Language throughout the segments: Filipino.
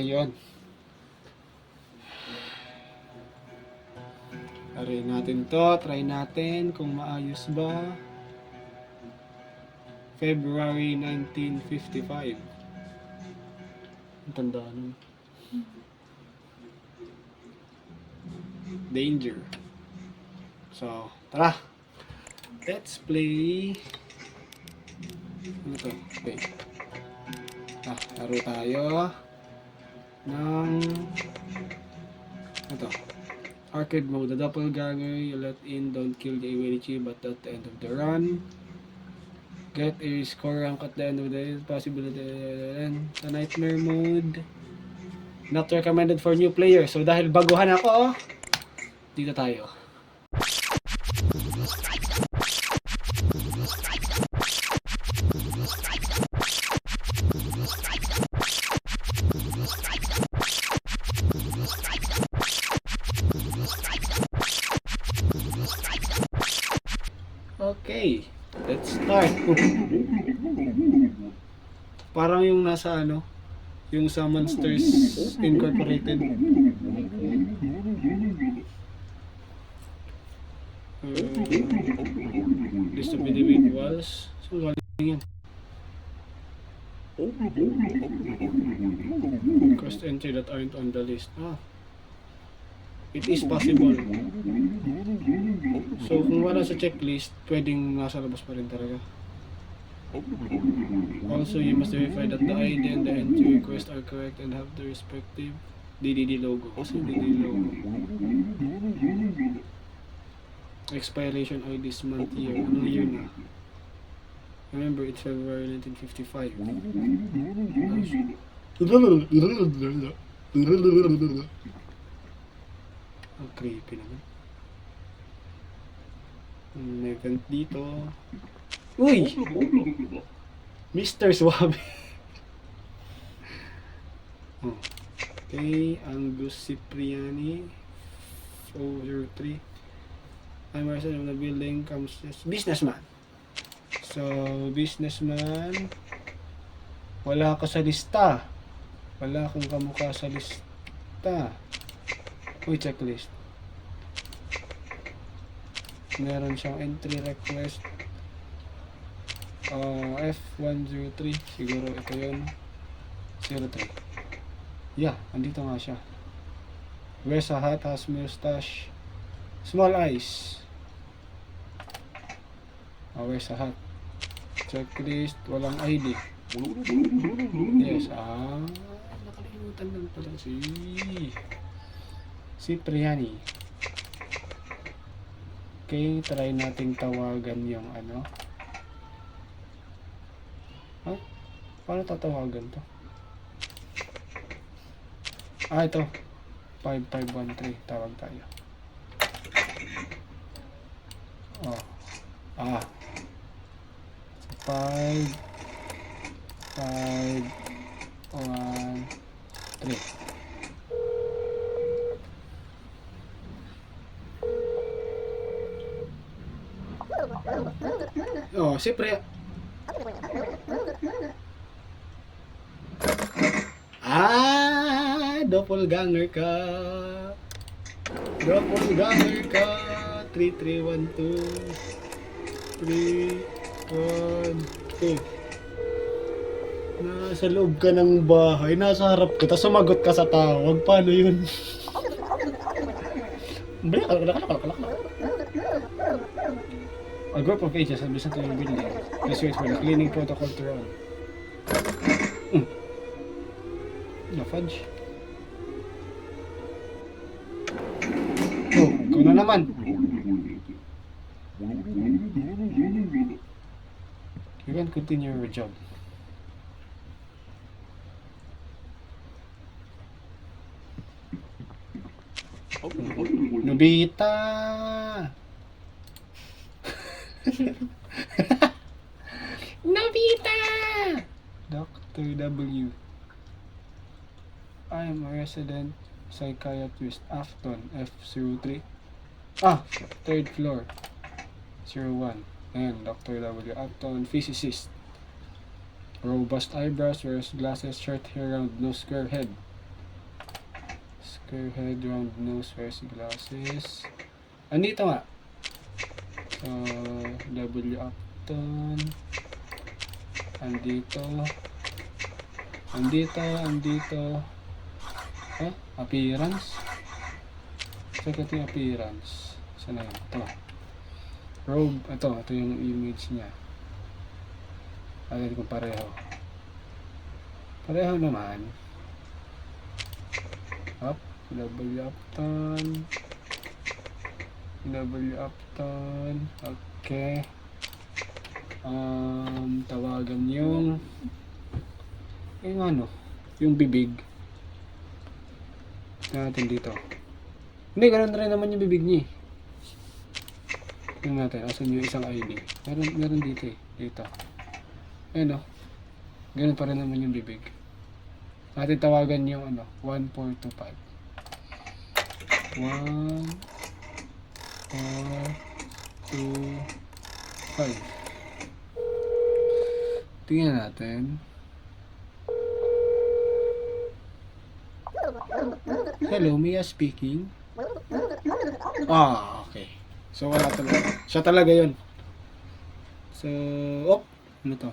Yun. Try natin to. Try natin kung maayos ba. February 1955. Ang tanda nun. Danger. So, tara. Let's play. Ano to? Okay. Laro tayo ng ano to? Arcade mode. The doppelganger you let in don't kill the Iwenichi but at the end of the run. Get a score rank at the end of the possibility. Sa nightmare mode. Not recommended for new players. So dahil baguhan ako, dito tayo. Okay, let's start. Parang yung nasa ano, yung sa Monsters Incorporated. List of individuals. So, galing yan. Cost entry that aren't on the list. It is possible. So, kung wala sa checklist, pwedeng nasa labas pa rin talaga. Also, you must verify that the ID and the entry request are correct and have the respective DDD logo. Also, DDD logo. Expiration of this month, year. Anong year na? Remember, it's February 1955. Ang creepy naman. May event dito. Uy! Mr. Suave. Okay, Angus Cipriani 403. I'm resident of the building comes businessman. So, businessman. Wala ka sa lista. Wala kang kamukha sa lista. Uy, checklist. Meron siyang entry request. F103. Siguro ito yun. 03. Yeah, andito nga siya. Wears a hat, has mustache. Small eyes. Wears a hat. Checklist. Walang ID. Yes, nakalimutan lang pala si Cipriani. Okay, try nating tawagan yung ano. Paano tatawagan to? Ito. 5513. Tawag tayo. 5513. Siyempre. Doppelganger ka. Doppelganger ka. 3312. 312. Nasa loob ka ng bahay, nasa harap ka, tapos sumagot ka sa tawag. Paano yun? A group of agents have listened to your building. Please wait for the cleaning protocol to run. Na-fudge. Ikaw na naman. You can continue your job. Nobita! Nobita! Dr. W. I am a resident psychiatrist. Afton, F03. Third floor. 01. Ayan, Dr. W. Afton, physicist. Robust eyebrows, wears glasses, short hair, round nose, square head. Square head, round nose, wears glasses. Andito nga. So, W Upton. Andito. Appearance. Check ito yung appearance. Saan na yun? Ito. Robe. Ito yung image niya. Agad kong pareho. Pareho naman. Up. W Upton. Okay. Tawagan yung yung bibig. Tignan natin dito. Hindi, ganoon rin naman yung bibig niya. Tignan natin, asan yung isang ID. Meron dito eh. Dito. Ayun o. Ganun pa rin naman yung bibig. Natin tawagan yung 1425. 1425. Tingnan natin. Hello, Mia speaking. Okay. So, wala talaga. Siya talaga yun. So, ano to?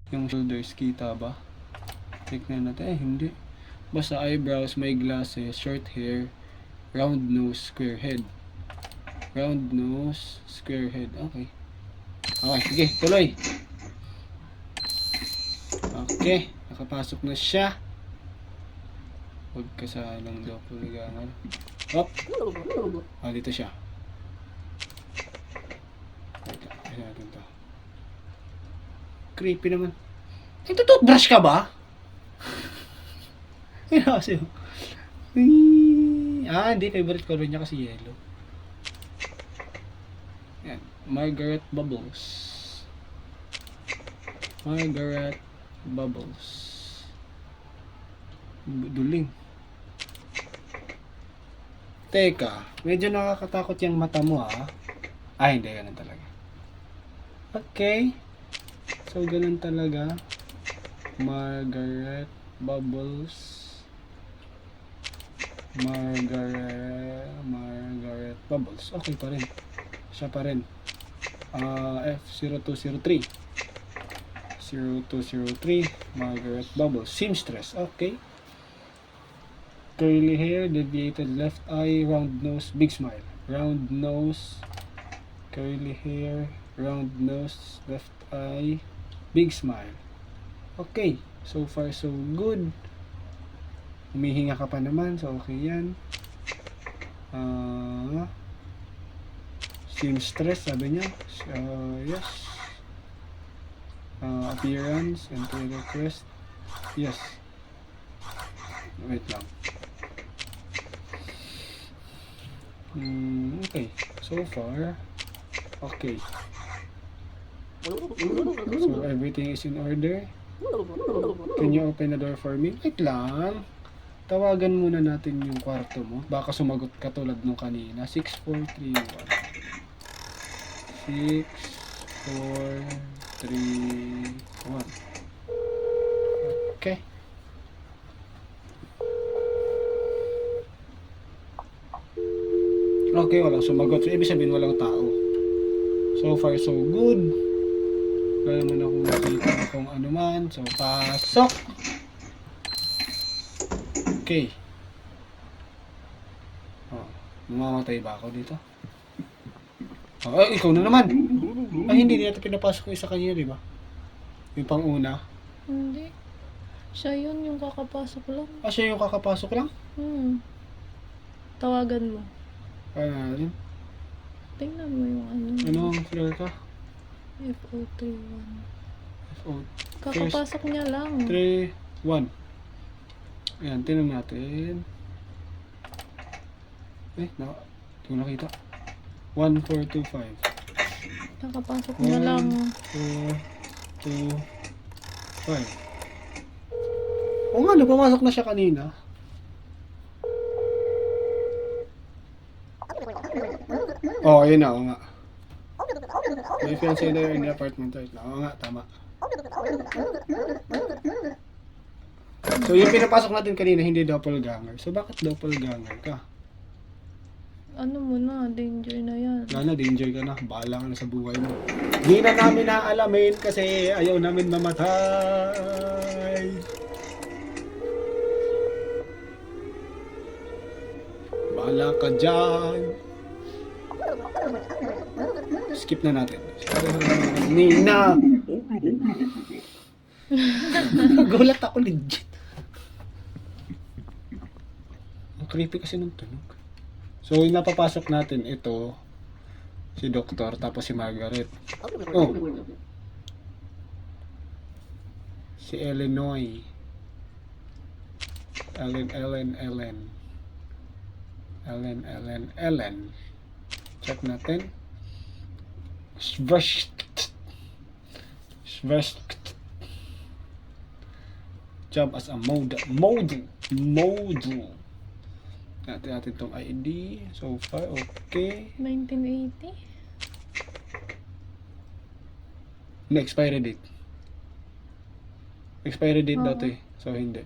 Yung shoulders, kita ba? Tignan natin. Hindi. Basta eyebrows, may glasses, short hair, round nose, square head. Round nose, square head. Okay. Okay, sige, tuloy. Okay, nakapasok na siya. Huwag ka sa lang doppelganger. Dito siya. Ayun natin to. Creepy naman. Toothbrush ka ba? Ayun kasi. Hindi. Favorite color niya kasi yellow. Yan. Margaret Bubbles. Duling. Teka, medyo nakakatakot yung mata mo hindi, ganun talaga. Okay. So, ganun talaga. Margaret Bubbles. Okay pa rin. Siya pa rin. F0203. 0203. Margaret Bubbles. Seamstress. Okay. Curly hair, deviated left eye, round nose, big smile. Round nose, curly hair, round nose, left eye, big smile. Okay, so far so good. Humihinga ka pa naman, so okay yan. Seamstress, sabi niya. Yes. Appearance, entry request. Yes. Wait lang. Okay, so far okay. So everything is in order. Can you open the door for me? Wait lang. Tawagan muna natin yung kwarto mo. Baka sumagot ka tulad nung kanina. 6431. 6431. Okay. Okay, walang sumagot. So, ibig sabihin walang tao. So far, so good. Wala naman akong nakita kung ano man. So, pasok! Okay. Mamamatay ba ako dito? Ikaw na naman! Hindi natin pinapasok yung isa kanina, di ba? Yung pang-una. Hindi. Siya yun, yung kakapasok lang. Siya yung kakapasok lang? Tawagan mo. Rin. Tingnan mo yung ano. Ano ang floor ka? F031. F0. Kakapasok niya lang. 3, 1. Ayan, tingnan natin. Hindi ko nakita. 1425. Kakapasok niya lang. 4, 2, 5. Oo nga, pumasok na siya kanina. Ayun na, oo nga. May fiancé there in the apartment right now. Oo nga, tama. So yung pinapasok natin kanina hindi doppelganger. So bakit doppelganger ka? Ano mo na, danger na yan. Wala na, danger ka na. Bahala ka na sa buhay mo. Di na namin naalamin kasi ayaw namin mamatay. Bahala ka dyan. Skip na natin. Nina! Nagulat ako legit. Ang creepy kasi nung tunog. So, yung napapasok natin ito, si Doktor, tapos si Margaret. Oh! Si Illinois. Ellen. Check natin. Svest. Job as a model. Natin itong ID. So far, okay. 1980? Na-expiry date. Expiry date Oo. dati. So, hindi.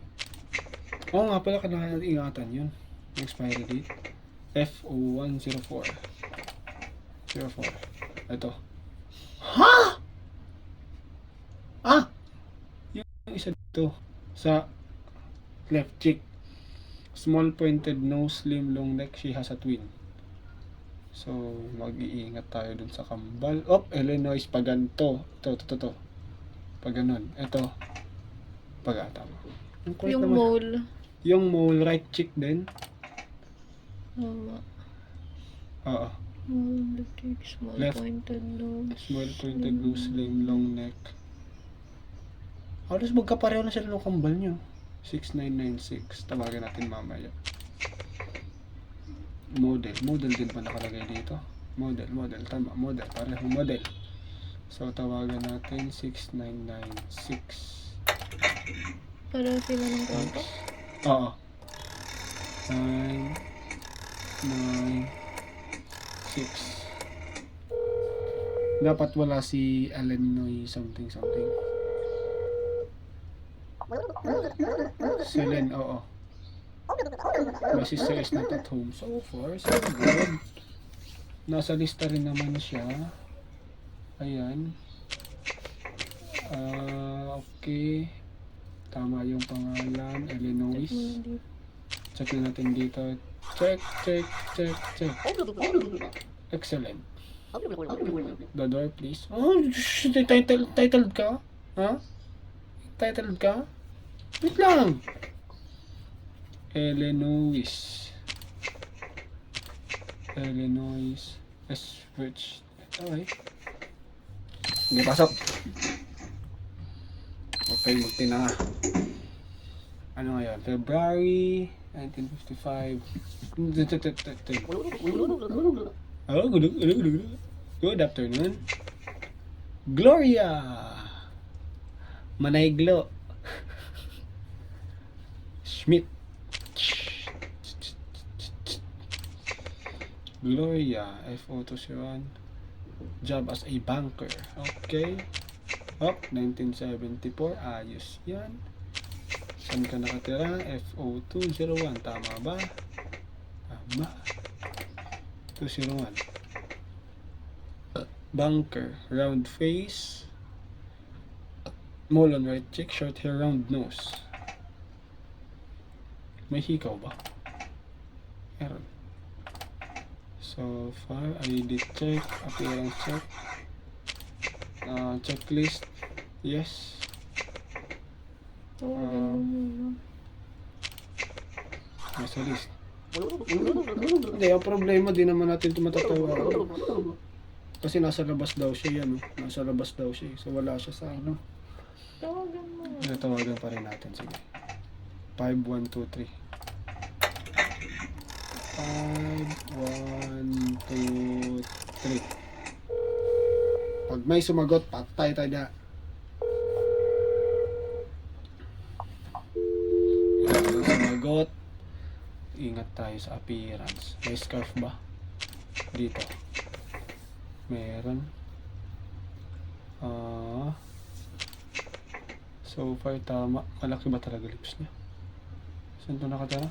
Oo nga pala, kailangan natin ingatan yun. Expiry date. F0104. 04. Ito. Ha? Ah! Yung isa dito. Sa left cheek. Small pointed nose, slim long neck, she has a twin. So, mag-iingat tayo dun sa kambal. Oh, Illinois, pag ganito. Ito. Pag ganun. Ito. Pag tama. Kulit Yung naman. mole. Yung mole, right cheek din. Tama. Oo. Mole, cheek, small Left. pointed nose. Small pointed nose, slim long neck. Halos magkapareho na sila ng kambal nyo. 6996. Tawagan natin mamaya. Model din pa nakalagay dito. Model. Tama, model. Parehong model. So, tawagan natin 6996. Para sila ng konto? Oo. 996. Dapat wala si Illinois something. Celine, oo. My sister is not at home. So far, so good. Nasa lista rin naman siya. Ayan. Okay. Tama yung pangalan. Illinois. Check na natin dito. Check. Excellent. The door, please. Oh, titled ka? Ha? Titled ka? Wait lang. Illinois. Switch. Okay. Hindi pasok. Okay, magtina nga. Ano ngayon? February 1955. Oh, good afternoon. Gloria! Manay Glo. Schmidt. Gloria, F0201. Job as a banker. Okay. 1974. Ayos yan. Saan ka nakatira? F0201. Tama ba? Tama. 201. Banker. Round face. Mole on right cheek. Short hair, round nose. May hikaw ba? Meron. So far, ID check, appearance check, checklist, yes. Nasa list. Hindi, ang problema din naman natin ito matatawa. Kasi nasa labas daw siya yan. Nasa labas daw siya. So wala siya sa ano. Tawagan mo. Tawagan pa rin natin. Sige. 5123. 5123. Pag may sumagot, patay tayo na. Pag sumagot, ingat tayo sa appearance. May scarf ba? Dito. Meron. So far, tama. Malaki ba talaga lips niya? Saan ito nakatara?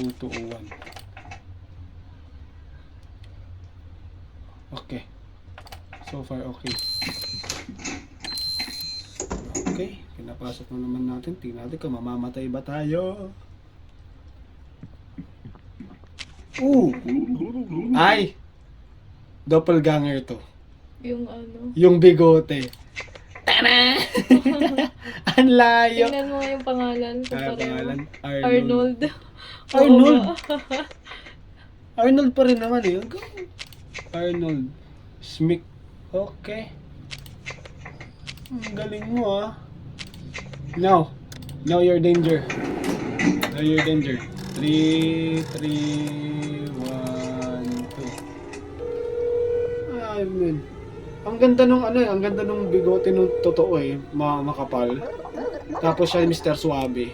0201. Okay. So far, okay. Okay. Pinapasok na naman natin. Tingnan natin kung mamamatay ba tayo. Ay! Doppelganger to. Yung ano. Yung bigote. Tana! Ang layo. Tingnan mo nga yung pangalan ko Ah, pareho. pangalan? Arnold. Arnold? Oo ba? Arnold pa rin naman eh. Arnold Smith. Okay. Ang galing mo ah. Now you're danger. Now you're danger. 3, 3, 1, 2. Ay, man. Ang ganda nung ano eh, ang ganda nung bigote nung totoo eh, makapal. Tapos siya Mr. Suave.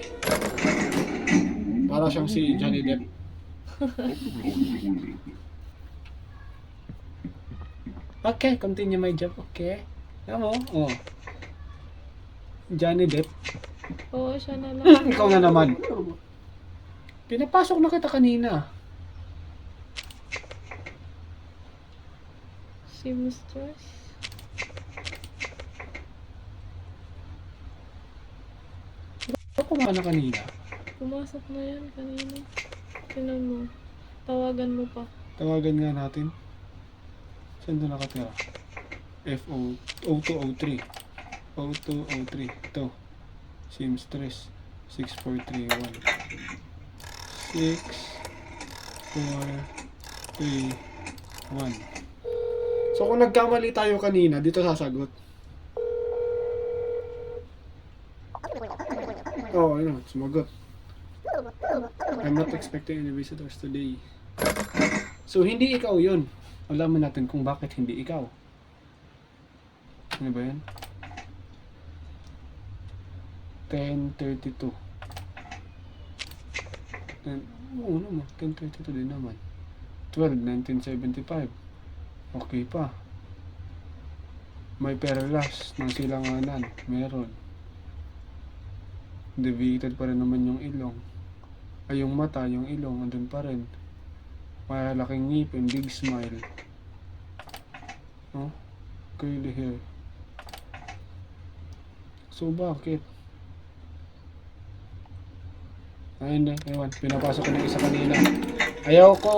Para siyang si Johnny Depp. Okay, continue my job, okay? Alam mo, oh. Johnny Depp. Oo, siya na lang. Ikaw na naman. Pinapasok na kita kanina. Si Mistress. Ako ka na kanina. Pumasok na yan kanina. Tingnan mo. Tawagan mo pa. Tawagan nga natin. Saan doon nakatira? FO 0203. 0203. Ito. Seamstress 6431. 6431. So kung nagkamali tayo kanina, dito sasagot. Oh, ano, sumagot. I'm not expecting any visitors today. So, hindi ikaw yun. Alaman natin kung bakit hindi ikaw. Ano ba yan? 10:32. Oo naman, 10:32 din naman. 12/1975. Okay pa. May perlas ng silanganan. Meron. Deviated pa rin naman yung ilong. Ay, yung mata, yung ilong, andun pa rin. Malaking ngipin, big smile. No? Curly hair. So, bakit? Ay, hindi. Ewan, pinapasok ko ng isa kanina. Ayaw ko!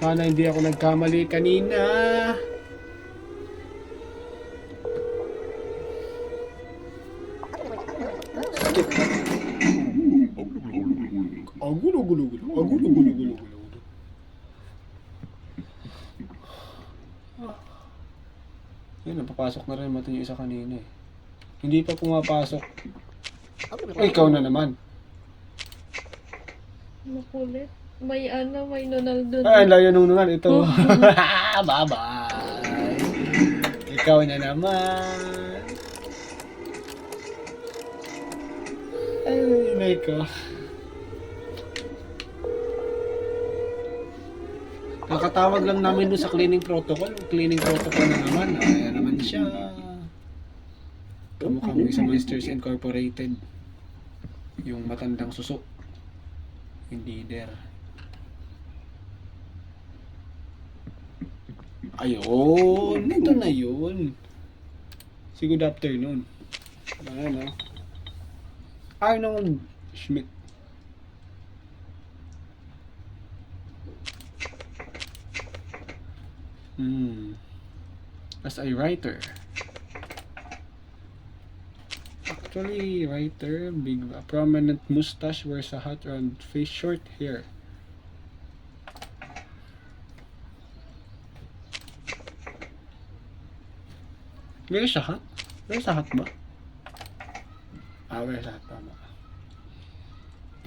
Sana hindi ako nagkamali kanina. Skip. Agulo-gulo-gulo. Agulo-gulo-gulo-gulo. Yun, napapasok na rin natin yung isa kanina eh. Hindi pa pumapasok. O, ikaw na naman. Makulit. May ano, may Ronaldo. Ay, layo nung naman. Ito. Bye-bye. Ikaw na naman. Ay, inay ko. Kakatawag lang namin doon sa cleaning protocol. Cleaning protocol na naman. Ayan naman siya. Kamukha mo sa Monsters Incorporated. Yung matandang suso. Yung leader. Ayun. Ito na yun. Si good afternoon. Ayan o. Arnold Schmidt. As a writer. Actually, writer, big, prominent mustache, wears a hat, round face, short hair. Wears a hat? Wears a hat ba? Ah, wears a hat, tama.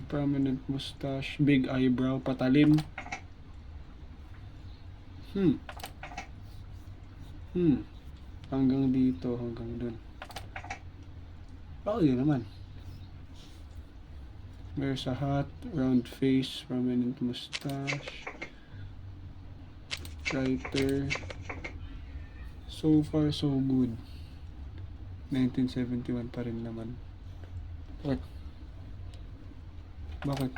Prominent mustache, big eyebrow, patalim. Hanggang dito, hanggang dun. Oh, yun naman. Wears a hat, round face, prominent mustache. Writer. So far, so good. 1971 pa rin naman. Bakit? Bakit?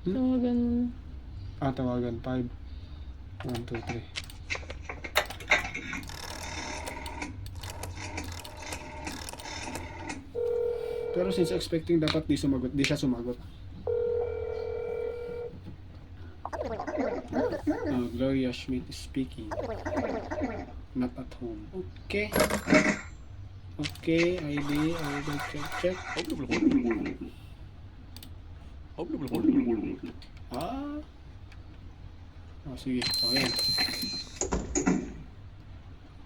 Tawagan mo. Tawagan 5. 1, 2, 3. Pero since expecting dapat di siya sumagot. Gloria Schmidt is speaking. Not at home. Okay. Okay, ID check. Sige. Ayan.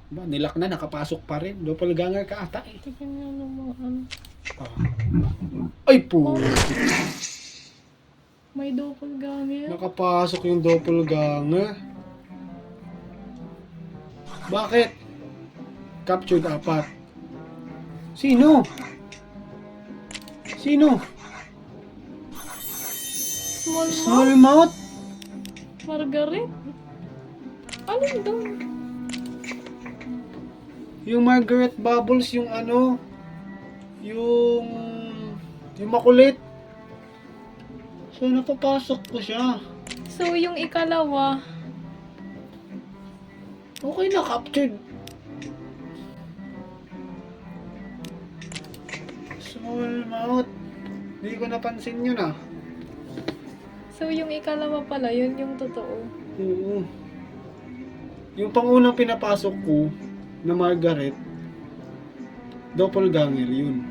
Ba, nilak na, nakapasok pa rin. Doppelganger ka ata eh. Tignan niyo ng mga ano. Ay po! May doppelganger. Nakapasok yung doppelganger. Bakit? Captured 4. Sino? Small mouth. Small mouth? Margaret. Alin daw? Yung Margaret Bubbles, yung ano, yung makulit. So, napapasok ko siya. So, yung ikalawa. Okay na, captured. Small mouth. Hindi ko napansin yun ah. So, yung ikalawa pala, yun yung totoo. Oo. Yung pangunang pinapasok ko na Margaret, doppelganger yun.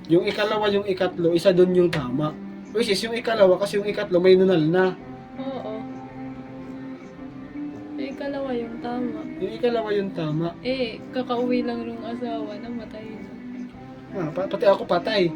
Yung ikalawa, yung ikatlo, isa doon yung tama. Which is yung ikalawa kasi yung ikatlo may nunal na. Oo. Yung ikalawa yung tama. Yung ikalawa yung tama. Eh, kakauwi lang nung asawa, namatay na. Pati ako patay.